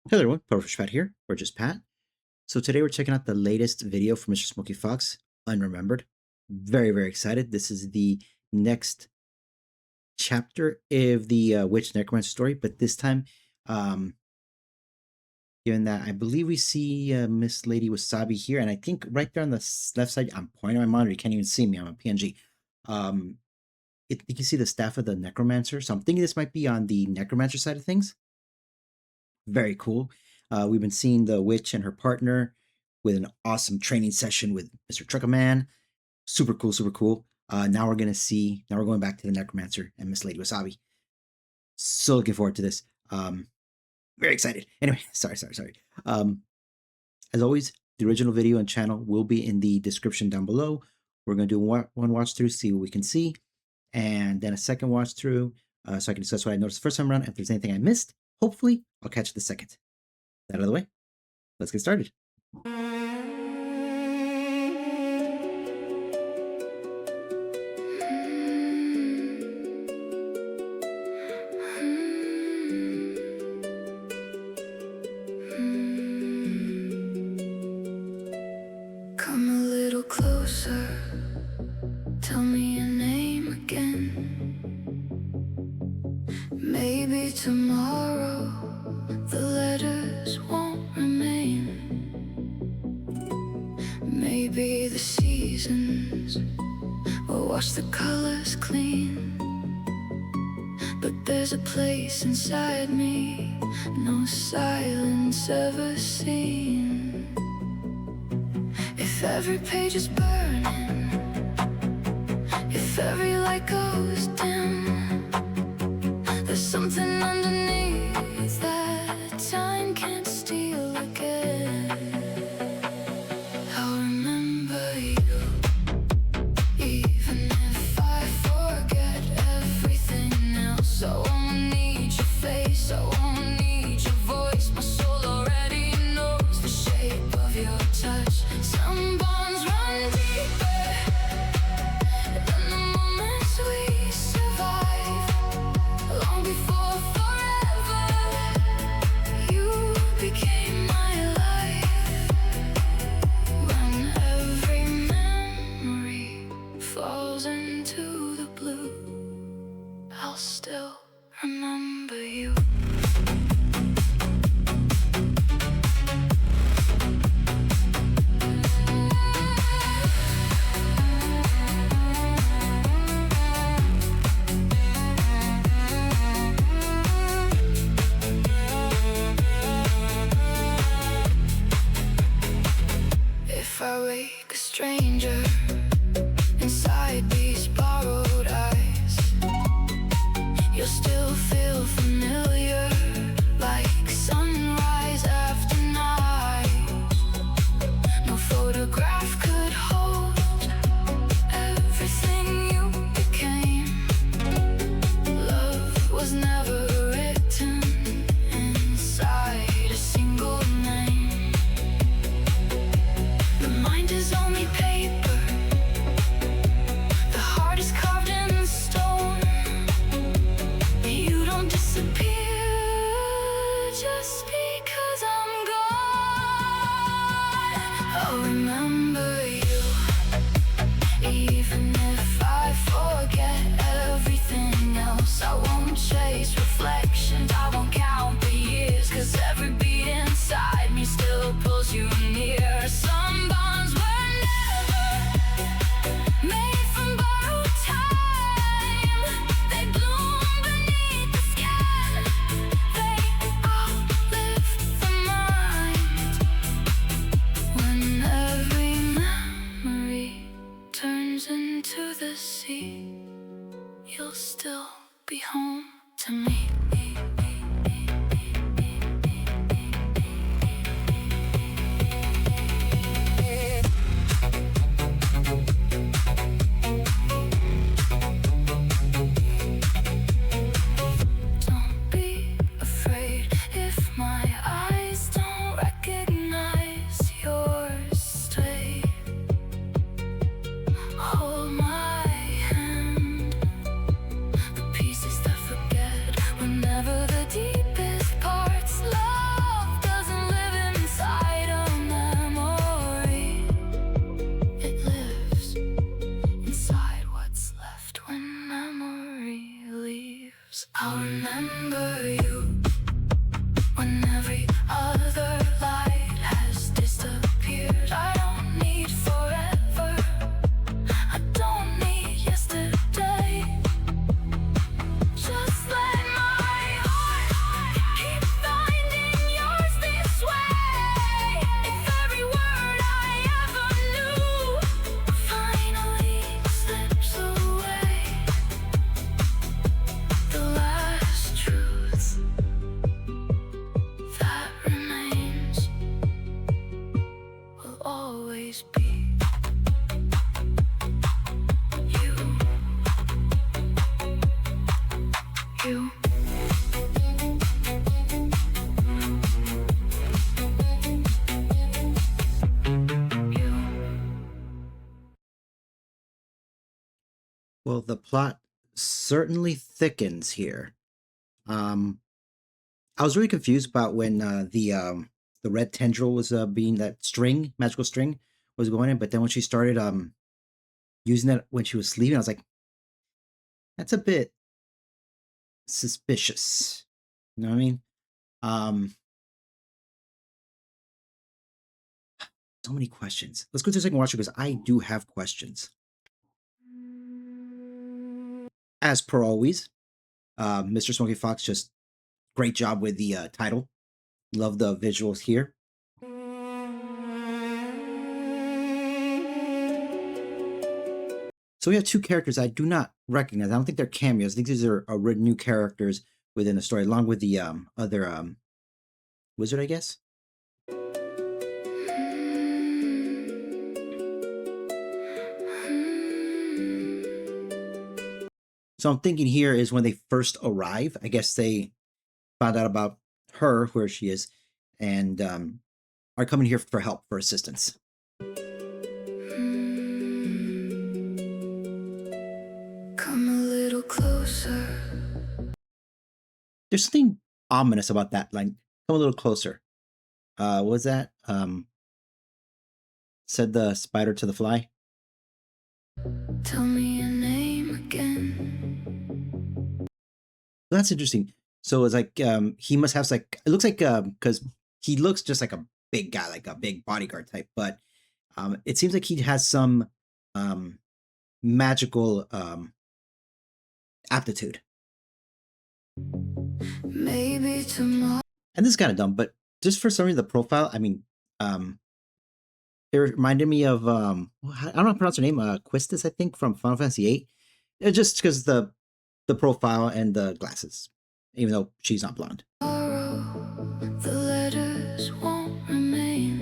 Hello everyone, Powerfish Pat here, or just Pat. So today we're checking out the latest video from Mr. Smoky Fox, Unremembered. Very excited. This is the next chapter of the Witch Necromancer story, but this time, given that I believe we see Miss Lady Wasabi here, and I think right there on the left side, I'm pointing my monitor, you can't even see me, I'm a PNG. You can see the staff of the Necromancer, so I'm thinking this might be on the Necromancer side of things. Very cool. We've been seeing the witch and her partner with an awesome training session with Mr. Truckerman. Super cool. Now we're going back to the Necromancer and Miss Lady Wasabi. So looking forward to this. Very excited. Anyway, sorry. As always, the original video and channel will be in the description down below. We're going to do one watch through, see what we can see, and then a second watch through, so I can discuss what I noticed the first time around. If there's anything I missed, hopefully I'll catch the second. That out of the way, let's get started. Come a little closer, tell me your name again. Maybe tomorrow the letters won't remain. Maybe the seasons will wash the colors clean. But there's a place inside me no silence ever seen. If every page is burning, if every light goes dim, there's something underneath that time can't steal again. I'll remember you, even if I forget everything else. I won't need your face, I won't need your voice. My soul already knows the shape of your touch. Some bonds run deeper than the moments we survive. Long before forever Well, the plot certainly thickens here. Um, I was really confused about when the red tendril was being that string, magical string, was going in, but then when she started using it when she was sleeping, I was like, that's a bit suspicious. You know what I mean? Um, so many questions. Let's go to the second watcher because I do have questions. As per always, Mr. Smoky Fox, just great job with the title. Love the visuals here. So we have two characters I do not recognize. I don't think they're cameos. I think these are new characters within the story, along with the other wizard, I guess. So I'm thinking here is when they first arrive. I guess they found out about her, where she is, and are coming here for help, for assistance. Come a little closer. There's something ominous about that line. Come a little closer. What was that? Said the spider to the fly. Tell me your name again. That's interesting. So it's like he must have like, it looks like because he looks just like a big guy, like a big bodyguard type, but it seems like he has some magical aptitude. Maybe tomorrow. And this is kind of dumb, but just for some reason the profile, I mean, it reminded me of I don't know how to pronounce her name, Quistis, I think, from Final Fantasy VIII. Just because the profile and the glasses, even though she's not blonde. The letters won't remain.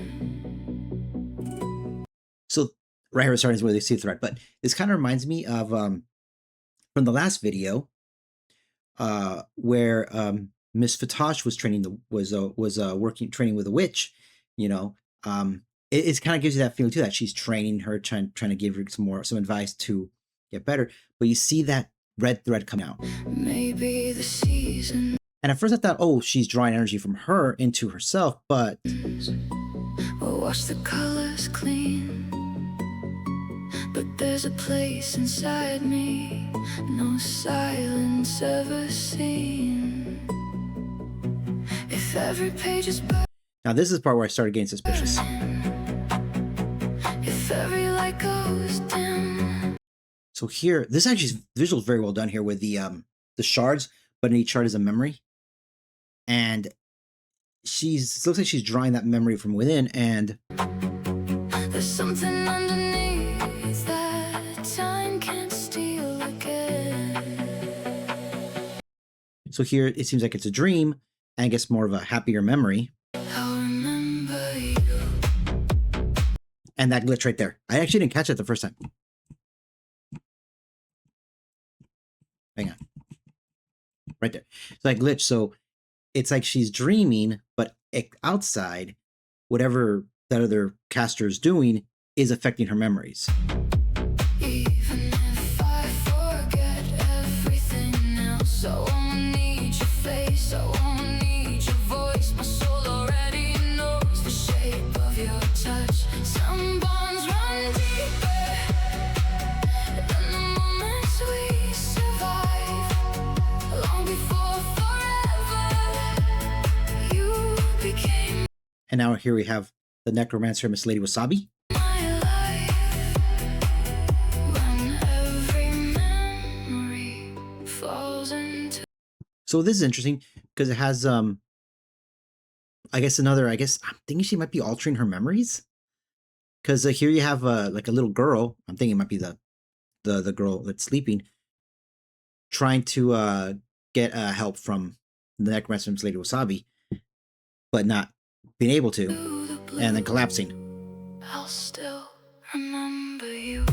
So right here, starting is where they see the thread, but this kind of reminds me of from the last video, where Miss Fatosh was training training with a witch. You know, it kind of gives you that feeling too, that she's training her, trying to give her some advice to get better. But you see that red thread come out. Maybe the season. And at first I thought, oh, she's drawing energy from her into herself, but We'll wash the colors clean. But there's a place inside me, no silence ever seen. If every page is burned, now this is the part where I started getting suspicious. if every light goes dim. So here, this actually is visuals very well done here with the shards, but in each shard is a memory. And it looks like she's drawing that memory from within, and There's something underneath that time can't steal again. so here it seems like it's a dream, and I guess more of a happier memory. I'll remember you. And that glitch right there. I actually didn't catch it the first time. Hang on. Right there. So that glitch, so it's like she's dreaming, but outside, whatever that other caster is doing is affecting her memories. Even if I forget everything else, I won't need your face, I won't need your voice. My soul already knows the shape of your touch. Some bonds run deeper than the moments we survive. Long before forever, you became And now here we have the Necromancer, Miss Lady Wasabi. my life. When every memory falls into So this is interesting because it has I guess I'm thinking she might be altering her memories. Because here you have like a little girl. I'm thinking it might be the girl that's sleeping, trying to get help from the Necromancer, Miss Lady Wasabi, but not being able to, the blue. and then collapsing. I'll still remember you.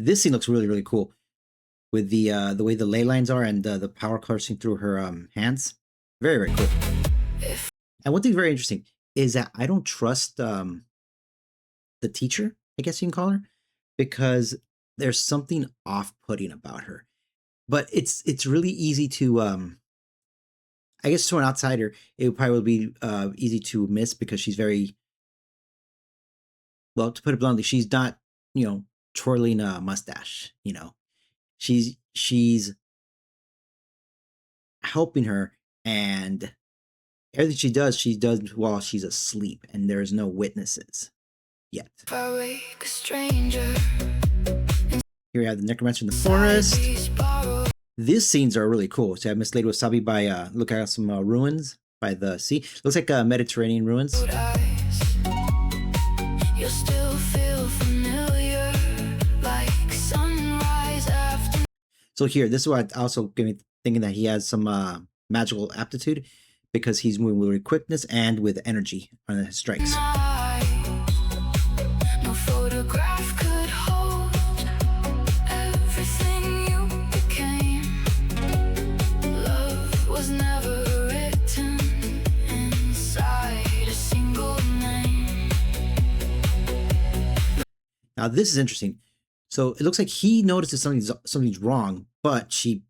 This scene looks really, really cool with the way the ley lines are and the power coursing through her hands. Very, very cool. And one thing very interesting is that I don't trust the teacher, I guess you can call her, because there's something off-putting about her. But it's really easy to I guess to an outsider, it would probably be easy to miss because she's very, well, to put it bluntly, she's not, twirling a mustache. She's helping her, and everything she does while she's asleep, and there's no witnesses yet. If I wake a stranger Here we have the Necromancer in the forest. these borrowed These scenes are really cool. So I have Miss Lady Wasabi by look at some ruins by the sea. Looks like Mediterranean ruins. eyes, you'll still feel familiar, like sunrise after. So here, this is what also gave me thinking that he has some magical aptitude because he's moving with quickness and with energy on his strikes. No photograph could hold everything you became. Love was never written inside a single name. Now this is interesting. So it looks like he notices something's wrong, but she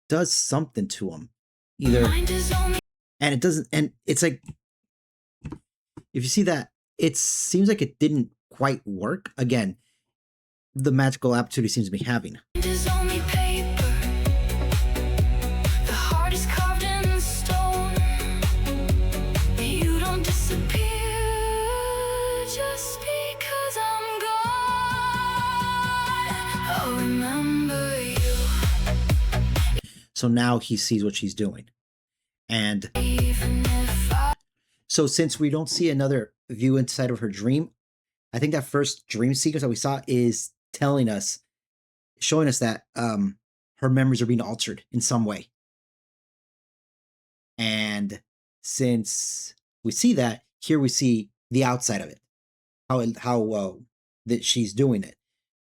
does something to him. Either, Mind is only and it doesn't, and it's like, if you see that, it seems like it didn't quite work. Again, the magical aptitude he seems to be having. is only paper. The heart is carved in stone. You don't disappear just because I'm gone. I'll remember you So now he sees what she's doing. And even if I so since we don't see another view inside of her dream, I think that first dream sequence that we saw is telling us, showing us that her memories are being altered in some way. And since we see that, here we see the outside of it, how that she's doing it.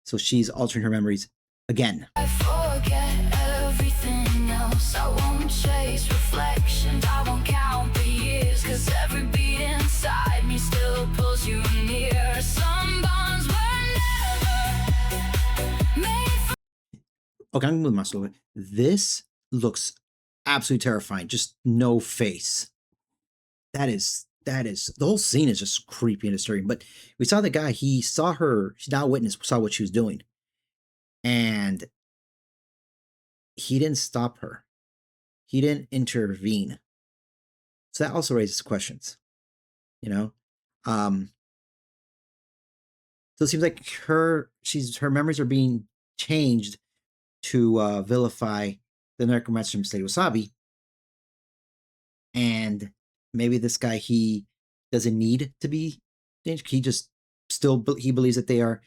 So she's altering her memories again. forget everything else, I won't chase reflections, I won't count the years, 'cause every beat inside me still pulls you near. Some bonds were never made for. Okay, I'm gonna move my slow. This looks absolutely terrifying. Just no face. That is the whole scene is just creepy and disturbing. But we saw the guy. He saw her. She's now a witness. Saw what she was doing, and he didn't stop her. He didn't intervene. So that also raises questions. So it seems like her memories are being changed to vilify the Necromancer from Lady Wasabi. And maybe this guy, he doesn't need to be changed. He just he believes that they are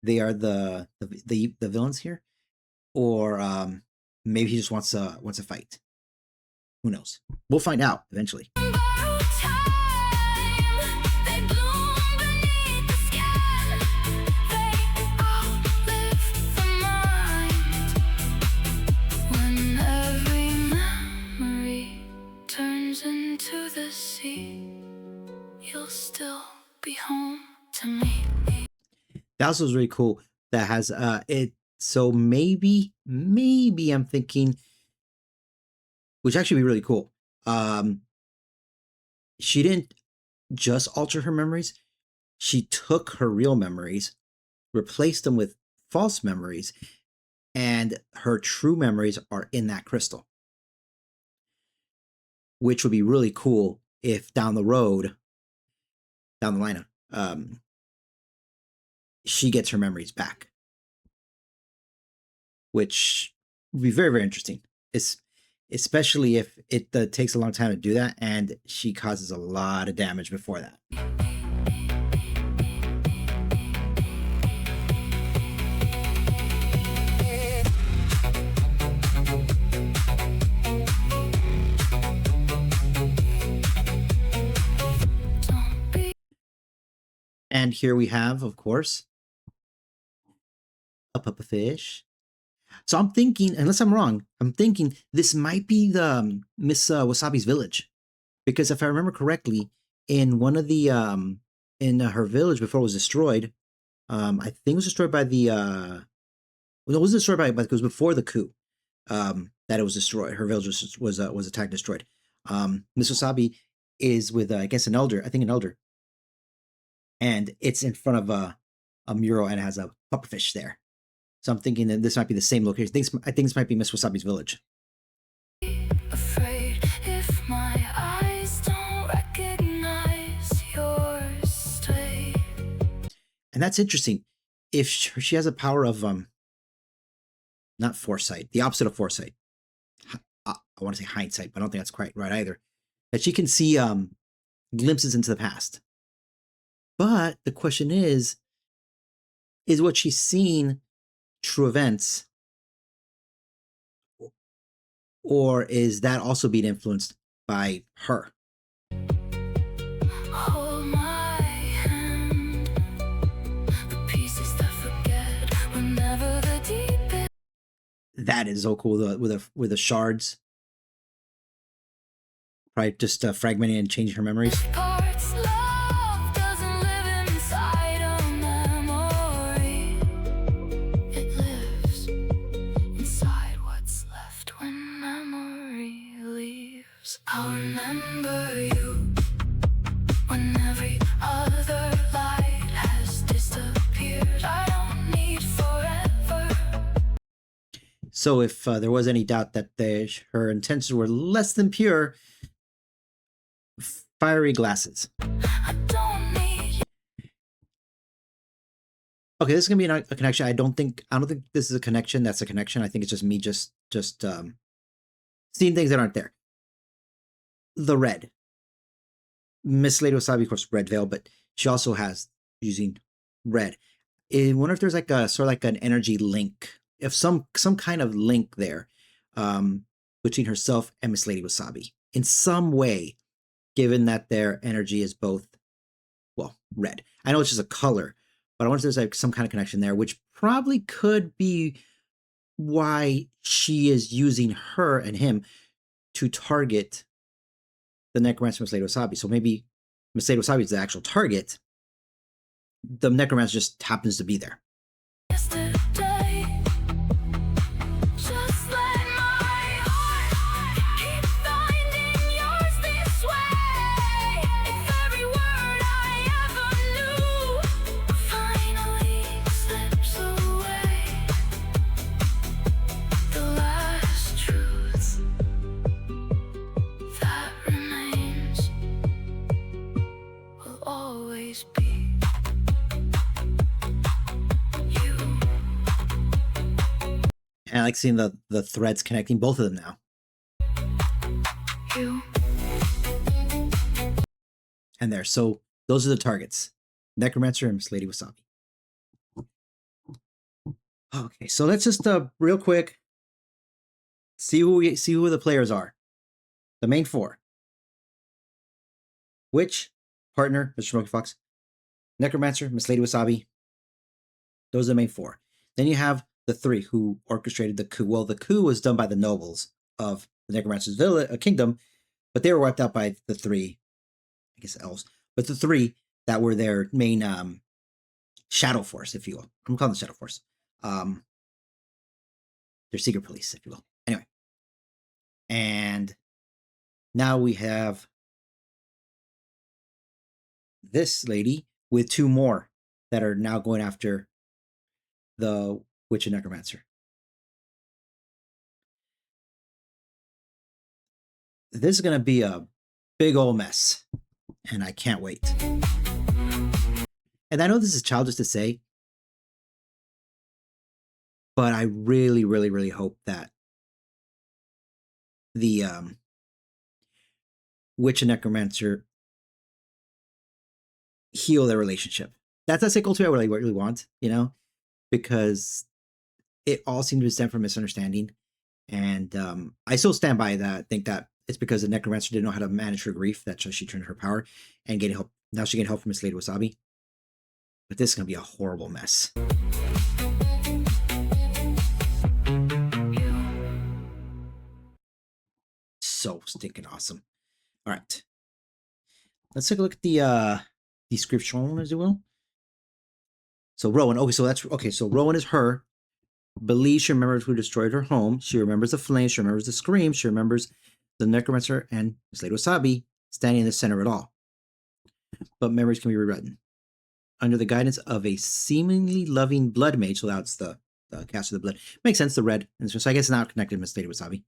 the villains here, or maybe he just wants a fight. Who knows? We'll find out eventually. Borrowed time, they bloom beneath the skin. They outlive the mind. When every memory turns into the sea, you'll still be home to me. That also was really cool. That has it. So maybe I'm thinking, which actually be really cool. She didn't just alter her memories. She took her real memories, replaced them with false memories, and her true memories are in that crystal. Which would be really cool if down the line, she gets her memories back. Which would be very, very interesting. Especially if it takes a long time to do that and she causes a lot of damage before that. And here we have, of course, a pufferfish. So I'm thinking, unless I'm wrong, I'm thinking this might be the Miss Wasabi's village, because if I remember correctly, in one of the in her village before it was destroyed, I think it was destroyed by the well, it wasn't destroyed by, but it was before the coup that it was destroyed. Her village was attacked, and destroyed. Miss Wasabi is with I guess an elder, I think an elder, and it's in front of a mural and it has a pufferfish there. So I'm thinking that this might be the same location. I think this might be Miss Wasabi's village. Afraid if my eyes don't recognize your state. And that's interesting. If she has a power of not foresight, the opposite of foresight. I want to say hindsight, but I don't think that's quite right either. That she can see glimpses into the past. But the question is what she's seen true events, or is that also being influenced by her? Hold my hand. The pieces that forget whenever the deep. That is so cool with the shards. Probably just fragmenting and changing her memories. Parts love doesn't live inside a memory. It lives inside what's left when memory leaves. I'll remember you when every other light has disappeared. I don't need forever. So if there was any doubt that her intentions were less than pure, fiery glasses. I don't need. Okay, this is gonna be a connection. I don't think this is a connection. That's a connection. I think it's just me just seeing things that aren't there. The red. Miss Lady Wasabi, of course, red veil, but she also has using red. I wonder if there's like a sort of like an energy link, if some kind of link there between herself and Miss Lady Wasabi in some way, given that their energy is both, well, red. I know it's just a color, but I wonder if there's like some kind of connection there, which probably could be why she is using her and him to target the Necromancer Miss Lady Wasabi. So maybe Miss Lady Wasabi is the actual target. The Necromancer just happens to be there. Yesterday, just let my heart keep finding yours this way. If every word I ever knew finally slips away, the last truth that remains will always be. And I like seeing the threads connecting both of them now. You. And there. So those are the targets. Necromancer and Miss Lady Wasabi. Okay, so let's just real quick see who the players are. The main four. Witch, partner, Mr. Smoky Fox, Necromancer, Miss Lady Wasabi. Those are the main four. Then you have the three who orchestrated the coup. Well, the coup was done by the nobles of the Necromancer's kingdom, but they were wiped out by the three, I guess, elves. But the three that were their main shadow force, if you will. I'm calling them shadow force. Their secret police, if you will. Anyway. And now we have this lady with two more that are now going after the Witch and Necromancer. This is going to be a big old mess, and I can't wait. And I know this is childish to say, but I really, really, really hope that the Witch and Necromancer heal their relationship. That's a sequel to I really want, because it all seemed to stem from misunderstanding. And I still stand by that. I think that it's because the Necromancer didn't know how to manage her grief. That's why she turned her power and getting help. Now she getting help from Miss Lady Wasabi. But this is going to be a horrible mess. so stinking awesome. All right. Let's take a look at the description, as you will. So Rowan, okay, so that's okay. So Rowan is her. Believes she remembers who destroyed her home. She remembers the flames. She remembers the scream. She remembers the necromancer and Miss Lady Wasabi standing in the center of it all. But memories can be rewritten. Under the guidance of a seemingly loving blood mage, so that's the caster of the blood. Makes sense, the red. And so I guess it's not connected to Miss Lady Wasabi.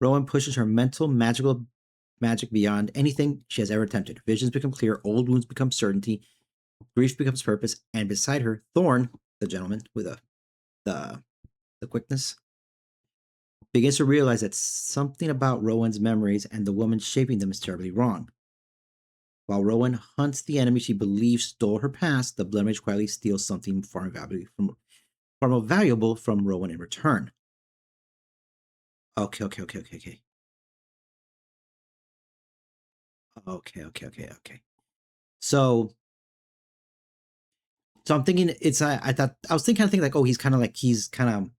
Rowan pushes her mental magic beyond anything she has ever attempted. Visions become clear, old wounds become certainty, grief becomes purpose, and beside her, Thorn, the gentleman with the quickness, begins to realize that something about Rowan's memories and the woman shaping them is terribly wrong. While Rowan hunts the enemy she believes stole her past, the Blood Mage quietly steals something far more valuable from Rowan in return. Okay. So I'm thinking it's I was thinking like, oh, he's kind of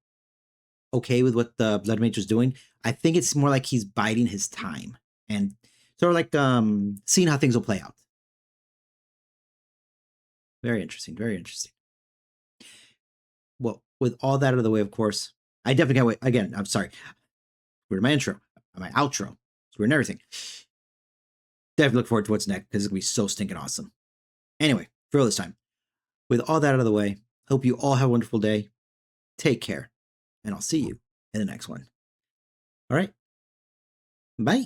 okay with what the Blood Mage was doing. I think it's more like he's biding his time and sort of like seeing how things will play out. Very interesting. Very interesting. Well, with all that out of the way, of course, I definitely can't wait. Again, I'm sorry. We're my intro, my outro, we're in everything. Definitely look forward to what's next because it's gonna be so stinking awesome. Anyway, for all this time, with all that out of the way, hope you all have a wonderful day. Take care, and I'll see you in the next one. All right. Bye.